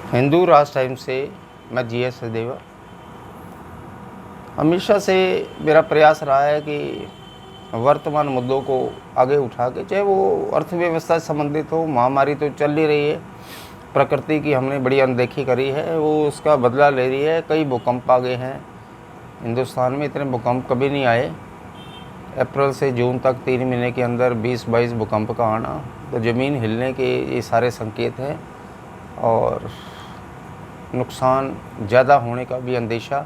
हिंदू राष्ट्र टाइम से मैं GS सचदेवा। हमेशा से मेरा प्रयास रहा है कि वर्तमान मुद्दों को आगे उठा के, चाहे वो अर्थव्यवस्था से संबंधित हो, महामारी तो चल ही रही है, प्रकृति की हमने बड़ी अनदेखी करी है, वो उसका बदला ले रही है। कई भूकंप आ गए हैं हिंदुस्तान में, इतने भूकंप कभी नहीं आए। अप्रैल से जून तक 3 महीने के अंदर 20-22 भूकंप का आना, तो ज़मीन हिलने के ये सारे संकेत हैं और नुकसान ज़्यादा होने का भी अंदेशा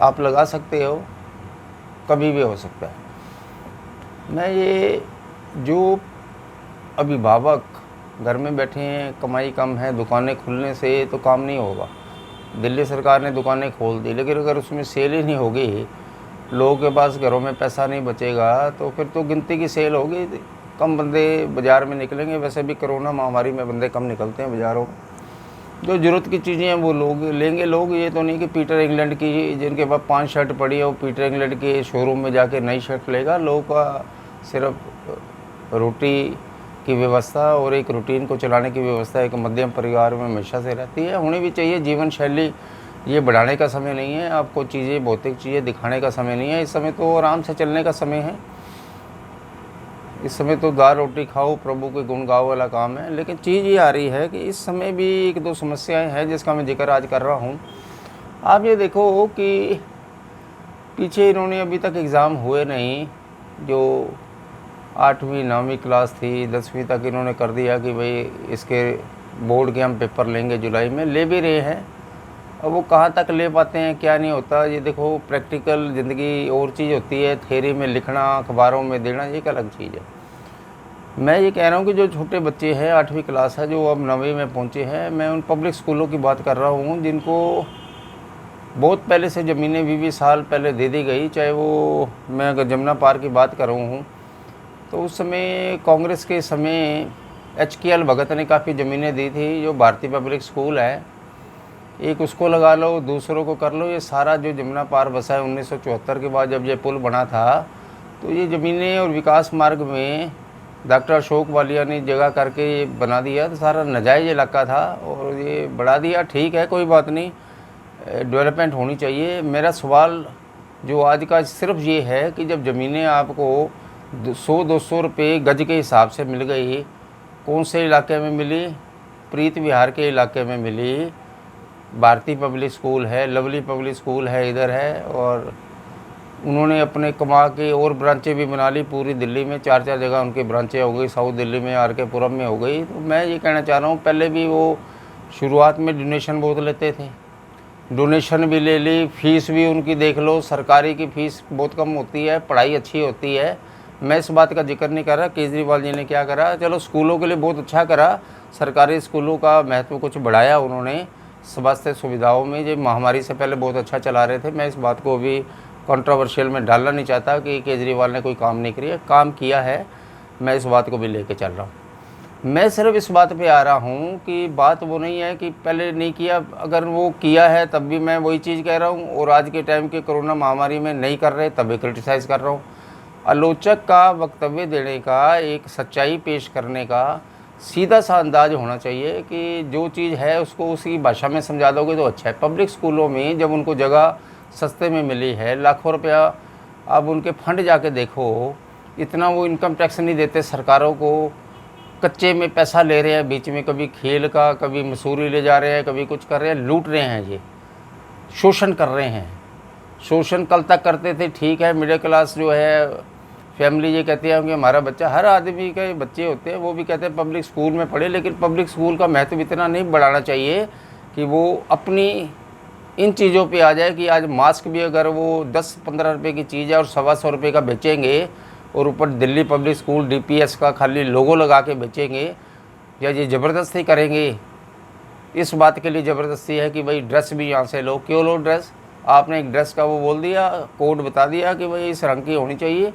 आप लगा सकते हो, कभी भी हो सकता है। मैं ये जो अभिभावक घर में बैठे हैं, कमाई कम है, दुकानें खुलने से तो काम नहीं होगा। दिल्ली सरकार ने दुकानें खोल दी, लेकिन अगर उसमें सेल ही नहीं होगी, लोगों के पास घरों में पैसा नहीं बचेगा, तो फिर तो गिनती की सेल होगी, कम बंदे बाज़ार में निकलेंगे। वैसे भी कोरोना महामारी में बंदे कम निकलते हैं बाज़ारों में। जो ज़रूरत की चीज़ें हैं वो लोग लेंगे। लोग ये तो नहीं कि पीटर इंग्लैंड की, जिनके पास 5 शर्ट पड़ी है, वो पीटर इंग्लैंड के शोरूम में जाके नई शर्ट लेगा। लोगों का सिर्फ रोटी की व्यवस्था और एक रूटीन को चलाने की व्यवस्था एक मध्यम परिवार में हमेशा से रहती है, होनी भी चाहिए। जीवन शैली ये बढ़ाने का समय नहीं है, आपको चीज़ें, भौतिक चीज़ें दिखाने का समय नहीं है। इस समय तो आराम से चलने का समय है। इस समय तो दाल रोटी खाओ, प्रभु के गुण गाओ वाला काम है। लेकिन चीज़ ये आ रही है कि इस समय भी 1-2 समस्याएं हैं जिसका मैं जिक्र आज कर रहा हूँ। आप ये देखो कि पीछे इन्होंने अभी तक एग्ज़ाम हुए नहीं, जो 8वीं 9वीं क्लास थी, 10वीं तक इन्होंने कर दिया कि भाई इसके बोर्ड के हम पेपर लेंगे जुलाई में। ले भी रहे हैं, अब वो कहाँ तक ले पाते हैं, क्या नहीं होता। ये देखो, प्रैक्टिकल ज़िंदगी और चीज़ होती है, थ्योरी में लिखना, अखबारों में देना, ये एक अलग चीज़ है। मैं ये कह रहा हूँ कि जो छोटे बच्चे हैं, 8वीं क्लास है, जो अब 9वीं में पहुँचे हैं, मैं उन पब्लिक स्कूलों की बात कर रहा हूँ जिनको बहुत पहले से ज़मीनें 20-20 साल पहले दे दी गई। चाहे वो, मैं अगर जमुना पार की बात कर रहा हूँ, तो उस समय कांग्रेस के समय HKL भगत ने काफ़ी ज़मीनें दी थी। जो भारतीय पब्लिक स्कूल है, एक उसको लगा लो, दूसरों को कर लो। ये सारा जो जमुना पार बसा है 1974 के बाद, जब ये पुल बना था, तो ये ज़मीनें और विकास मार्ग में डॉक्टर अशोक वालिया ने जगह करके ये बना दिया। तो सारा नाजायज़ इलाका था और ये बढ़ा दिया। ठीक है, कोई बात नहीं, डेवलपमेंट होनी चाहिए। मेरा सवाल जो आज का सिर्फ ये है कि जब ज़मीनें आपको 100-200 रुपये गज के हिसाब से मिल गई, कौन से इलाके में मिली? प्रीत विहार के इलाके में मिली। भारतीय पब्लिक स्कूल है, लवली पब्लिक स्कूल है, इधर है। और उन्होंने अपने कमा के और ब्रांचें भी बना ली पूरी दिल्ली में। 4-4 जगह उनकी ब्रांचें हो गई। साउथ दिल्ली में, RK पुरम में हो गई। तो मैं ये कहना चाह रहा हूँ, पहले भी वो शुरुआत में डोनेशन बहुत लेते थे, डोनेशन भी ले ली, फ़ीस भी उनकी देख लो, सरकारी की फ़ीस बहुत कम होती है, पढ़ाई अच्छी होती है। मैं इस बात का जिक्र नहीं कर रहा केजरीवाल जी ने क्या करा, चलो स्कूलों के लिए बहुत अच्छा करा। सरकारी स्कूलों का महत्व कुछ बढ़ाया उन्होंने, स्वास्थ्य सुविधाओं में। जो महामारी से पहले बहुत अच्छा चला रहे थे। मैं इस बात को भी कंट्रोवर्शियल में डालना नहीं चाहता कि केजरीवाल ने कोई काम नहीं किया, काम किया है। मैं इस बात को भी लेके चल रहा हूँ। मैं सिर्फ इस बात पे आ रहा हूँ कि बात वो नहीं है कि पहले नहीं किया, अगर वो किया है तब भी मैं वही चीज़ कह रहा हूँ, और आज के टाइम के कोरोना महामारी में नहीं कर रहे तब भी क्रिटिसाइज़ कर रहा हूँ। आलोचक का वक्तव्य देने का, एक सच्चाई पेश करने का सीधा सा अंदाज होना चाहिए कि जो चीज़ है उसको उसी भाषा में समझा दोगे तो अच्छा है। पब्लिक स्कूलों में जब उनको जगह सस्ते में मिली है, लाखों रुपया, अब उनके फंड जाके देखो, इतना वो इनकम टैक्स नहीं देते सरकारों को, कच्चे में पैसा ले रहे हैं। बीच में कभी खेल का, कभी मसूरी ले जा रहे हैं, कभी कुछ कर रहे हैं, लूट रहे हैं, ये शोषण कर रहे हैं। शोषण कल तक करते थे, ठीक है। मिडिल क्लास जो है फैमिली ये कहती है कि हमारा बच्चा, हर आदमी के बच्चे होते हैं, वो भी कहते हैं पब्लिक स्कूल में पढ़े। लेकिन पब्लिक स्कूल का महत्व इतना नहीं बढ़ाना चाहिए कि वो अपनी इन चीज़ों पे आ जाए कि आज मास्क भी अगर वो 10-15 रुपये की चीज़ है और 125 रुपये का बेचेंगे, और ऊपर दिल्ली पब्लिक स्कूल DPS का खाली लोगो लगा के बेचेंगे, या ये ज़बरदस्ती करेंगे। इस बात के लिए ज़बरदस्ती है कि भाई ड्रेस भी यहाँ से लो। क्यों लो ड्रेस? आपने एक ड्रेस का वो बोल दिया, कोड बता दिया कि भाई इस रंग की होनी चाहिए,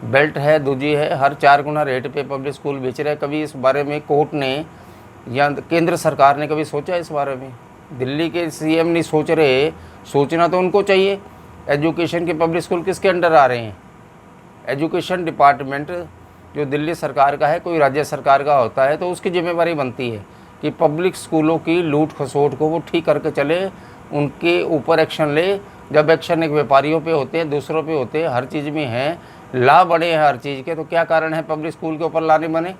बेल्ट है, दूजी है, हर 4 गुना रेट पे पब्लिक स्कूल बेच रहे हैं। कभी इस बारे में कोर्ट ने या केंद्र सरकार ने कभी सोचा इस बारे में? दिल्ली के CM नहीं सोच रहे, सोचना तो उनको चाहिए। एजुकेशन के पब्लिक स्कूल किसके अंडर आ रहे हैं? एजुकेशन डिपार्टमेंट जो दिल्ली सरकार का है, कोई राज्य सरकार का होता है तो उसकी जिम्मेवारी बनती है कि पब्लिक स्कूलों की लूट खसोट को वो ठीक करके चले, उनके ऊपर एक्शन ले। जब एक्शन एक व्यापारियों पे होते हैं, दूसरों पे होते हैं, हर चीज़ में हैं, लाभ बड़े हैं हर चीज़ के, तो क्या कारण है पब्लिक स्कूल के ऊपर लाने बने?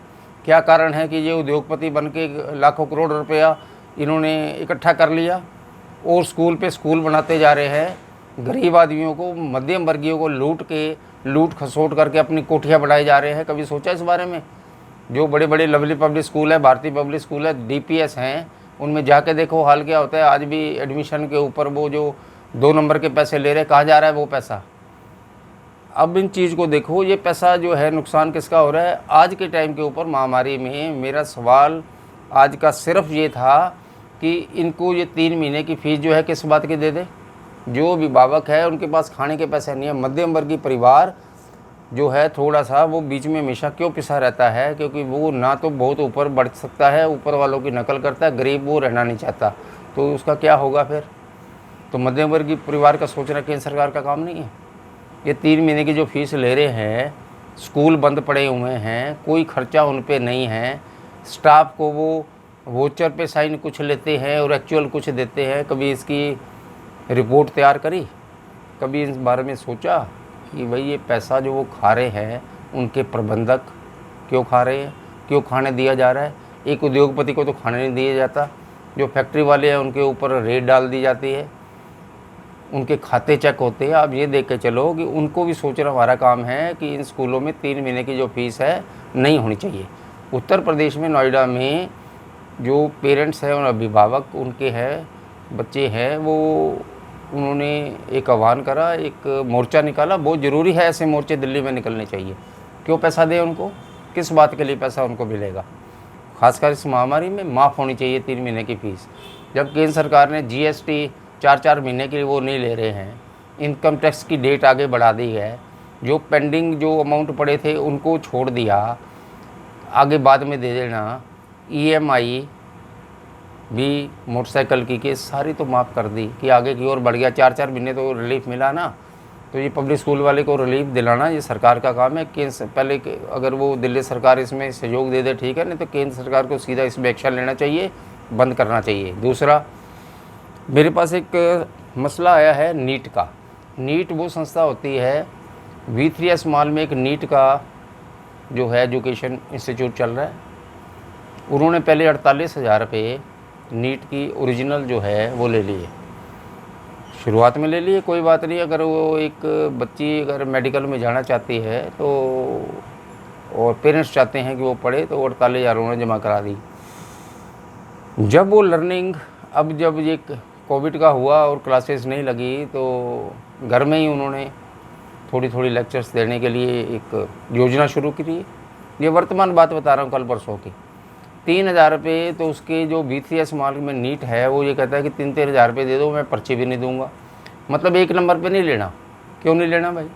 क्या कारण है कि ये उद्योगपति बन के लाखों करोड़ रुपया इन्होंने इकट्ठा कर लिया और स्कूल पे स्कूल बनाते जा रहे हैं, गरीब आदमियों को, मध्यम वर्गीयों को लूट खसोट करके अपनी कोठियाँ बढ़ाए जा रहे हैं? कभी सोचा इस बारे में? जो बड़े बड़े लवली पब्लिक स्कूल है, भारतीय पब्लिक स्कूल है, DPS हैं, उनमें जाके देखो हाल क्या होता है। आज भी एडमिशन के ऊपर वो जो 2 नंबर के पैसे ले रहे, कहाँ जा रहा है वो पैसा? अब इन चीज़ को देखो, ये पैसा जो है नुकसान किसका हो रहा है? आज के टाइम के ऊपर महामारी में मेरा सवाल आज का सिर्फ ये था कि इनको ये 3 महीने की फ़ीस जो है किस बात की दे दे? जो अभिभावक है उनके पास खाने के पैसे नहीं है, मध्यम वर्गीय परिवार जो है थोड़ा सा वो बीच में हमेशा क्यों पिसा रहता है? क्योंकि वो ना तो बहुत ऊपर बढ़ सकता है, ऊपर वालों की नकल करता है, गरीब वो रहना नहीं चाहता, तो उसका क्या होगा फिर? तो मध्यम वर्गीय परिवार का सोचना केंद्र सरकार का काम नहीं है? ये 3 महीने की जो फीस ले रहे हैं, स्कूल बंद पड़े हुए हैं, कोई खर्चा उन पे नहीं है, स्टाफ को वो वोचर पे साइन कुछ लेते हैं और एक्चुअल कुछ देते हैं। कभी इसकी रिपोर्ट तैयार करी? कभी इस बारे में सोचा कि भाई ये पैसा जो वो खा रहे हैं, उनके प्रबंधक क्यों खा रहे हैं, क्यों खाने दिया जा रहा है? एक उद्योगपति को तो खाने नहीं दिया जाता, जो फैक्ट्री वाले हैं उनके ऊपर रेड डाल दी जाती है, उनके खाते चेक होते हैं। आप ये देख के चलो कि उनको भी सोचना हमारा काम है कि इन स्कूलों में 3 महीने की जो फीस है नहीं होनी चाहिए। उत्तर प्रदेश में नोएडा में जो पेरेंट्स हैं और अभिभावक उनके हैं, बच्चे हैं, वो उन्होंने एक आह्वान करा, एक मोर्चा निकाला। बहुत ज़रूरी है ऐसे मोर्चे दिल्ली में निकलने चाहिए। क्यों पैसा दें उनको? किस बात के लिए पैसा उनको मिलेगा? खासकर इस महामारी में माफ़ होनी चाहिए 3 महीने की फ़ीस। जब केंद्र सरकार ने GST 4-4 महीने के लिए वो नहीं ले रहे हैं, इनकम टैक्स की डेट आगे बढ़ा दी है, जो पेंडिंग जो अमाउंट पड़े थे उनको छोड़ दिया, आगे बाद में दे देना, EMI भी मोटरसाइकिल की केस सारी तो माफ़ कर दी कि आगे की ओर बढ़ गया। 4-4 महीने तो रिलीफ मिला ना, तो ये पब्लिक स्कूल वाले को रिलीफ दिलाना ये सरकार का काम है। केंद्र पहले अगर वो दिल्ली सरकार इसमें सहयोग दे दे ठीक है, नहीं तो केंद्र सरकार को सीधा इसमें एक्शन लेना चाहिए, बंद करना चाहिए। दूसरा, मेरे पास एक मसला आया है नीट का। नीट वो संस्था होती है, V3S मॉल में एक नीट का जो है एजुकेशन इंस्टीट्यूट चल रहा है। उन्होंने पहले 48,000 रुपये नीट की ओरिजिनल जो है वो ले लिए, शुरुआत में ले लिए, कोई बात नहीं। अगर वो एक बच्ची अगर मेडिकल में जाना चाहती है तो और पेरेंट्स चाहते हैं कि वो पढ़े, तो 48,000 उन्होंने जमा करा दी। जब वो लर्निंग, अब जब ये कोविड का हुआ और क्लासेस नहीं लगी, तो घर में ही उन्होंने थोड़ी थोड़ी लेक्चर्स देने के लिए एक योजना शुरू की। ये वर्तमान बात बता रहा हूँ, कल परसों की। 3,000 रुपये तो उसके जो V3S मॉल में नीट है वो ये कहता है कि 3-3 हज़ार रुपये दे दो, मैं पर्ची भी नहीं दूंगा। मतलब 1 नंबर पे नहीं लेना। क्यों नहीं लेना भाई?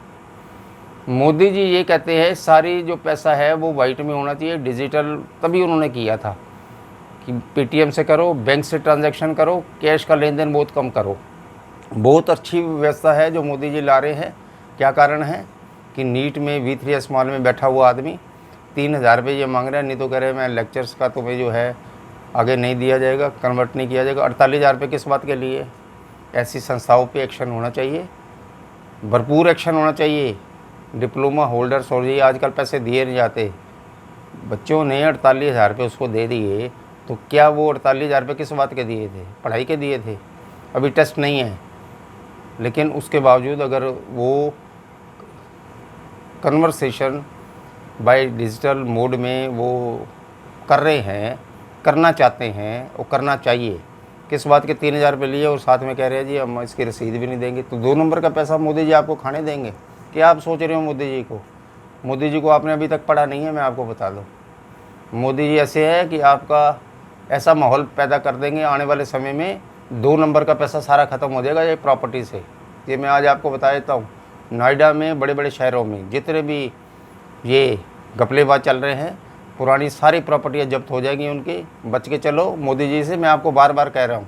मोदी जी ये कहते हैं सारी जो पैसा है वो वाइट में होना चाहिए, डिजिटल। तभी उन्होंने किया था कि पेटीएम से करो, बैंक से ट्रांजैक्शन करो, कैश का लेन देन बहुत कम करो। बहुत अच्छी व्यवस्था है जो मोदी जी ला रहे हैं। क्या कारण है कि नीट में V3S मॉल में बैठा हुआ आदमी 3,000 रुपये ये मांग रहा है, नहीं तो कह रहे मैं लेक्चर्स का तुम्हें जो है आगे नहीं दिया जाएगा, कन्वर्ट नहीं किया जाएगा। 48,000 रुपये किस बात के लिए? ऐसी संस्थाओं पे एक्शन होना चाहिए, भरपूर एक्शन होना चाहिए। डिप्लोमा होल्डर्स और ये आजकल पैसे दिए नहीं जाते। बच्चों ने 48,000 रुपये उसको दे दिए, तो क्या वो 48,000 रुपये किस बात के दिए थे? पढ़ाई के दिए थे। अभी टेस्ट नहीं है, लेकिन उसके बावजूद अगर वो कन्वर्सेशन बाय डिजिटल मोड में वो कर रहे हैं, करना चाहते हैं और करना चाहिए। किस बात के 3,000 रुपये लिए और साथ में कह रहे हैं जी हम इसकी रसीद भी नहीं देंगे, तो 2 नंबर का पैसा मोदी जी आपको खाने देंगे? क्या आप सोच रहे हो मोदी जी को? मोदी जी को आपने अभी तक पढ़ा नहीं है, मैं आपको बता दूं। मोदी जी ऐसे है कि आपका ऐसा माहौल पैदा कर देंगे आने वाले समय में, 2 नंबर का पैसा सारा ख़त्म हो जाएगा ये प्रॉपर्टी से। ये मैं आज आपको बता देता हूँ। नोएडा में, बड़े बड़े शहरों में जितने भी ये घपलेबाज चल रहे हैं, पुरानी सारी प्रॉपर्टियाँ जब्त हो जाएंगी उनकी। बच के चलो मोदी जी से, मैं आपको बार बार कह रहा हूँ।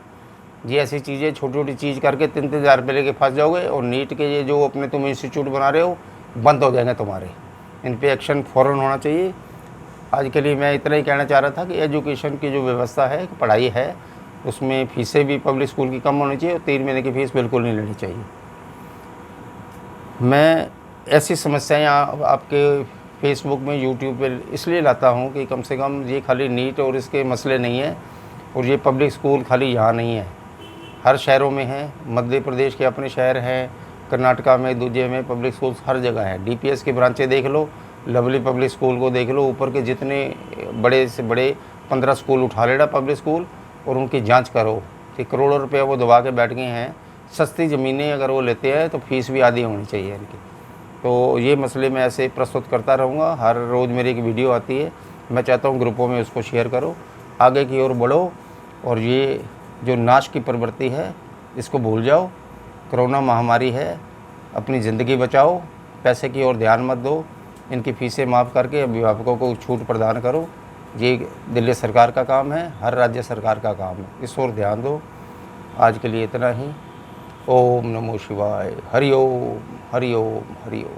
ये ऐसी चीज़ें छोटी छोटी चीज़ करके 3-3 हज़ार रुपये लेके फंस जाओगे, और नीट के ये जो अपने तुम इंस्टीट्यूट बना रहे हो बंद हो जाएंगे तुम्हारे। इन पे एक्शन फ़ौरन होना चाहिए। आज के लिए मैं इतना ही कहना चाह रहा था कि एजुकेशन की जो व्यवस्था है, पढ़ाई है, उसमें फ़ीसें भी पब्लिक स्कूल की कम होनी चाहिए और 3 महीने की फ़ीस बिल्कुल नहीं लेनी चाहिए। मैं ऐसी समस्याएं आपके फेसबुक में, यूट्यूब पे इसलिए लाता हूं कि कम से कम ये खाली नीट और इसके मसले नहीं है, और ये पब्लिक स्कूल खाली यहाँ नहीं है, हर शहरों में है। मध्य प्रदेश के अपने शहर हैं, कर्नाटका में, दूजे में पब्लिक स्कूल हर जगह है। डीपीएस की ब्रांचें देख लो, लवली पब्लिक स्कूल को देख लो, ऊपर के जितने बड़े से बड़े 15 स्कूल उठा लेना पब्लिक स्कूल, और उनकी जांच करो कि करोड़ों रुपये वो दबा के बैठ गए हैं। सस्ती ज़मीनें अगर वो लेते हैं तो फीस भी आधी होनी चाहिए इनकी। तो ये मसले मैं ऐसे प्रस्तुत करता रहूँगा। हर रोज़ मेरी एक वीडियो आती है, मैं चाहता हूँ ग्रुपों में उसको शेयर करो, आगे की ओर बढ़ो, और ये जो नाश की प्रवृत्ति है इसको भूल जाओ। कोरोना महामारी है, अपनी ज़िंदगी बचाओ, पैसे की ओर ध्यान मत दो। इनकी फ़ीसें माफ़ करके अभिभावकों को छूट प्रदान करो। ये दिल्ली सरकार का काम है, हर राज्य सरकार का काम है, इस ओर ध्यान दो। आज के लिए इतना ही। ओम नमो शिवाय। हरि ओम, हरि ओम, हरि ओम।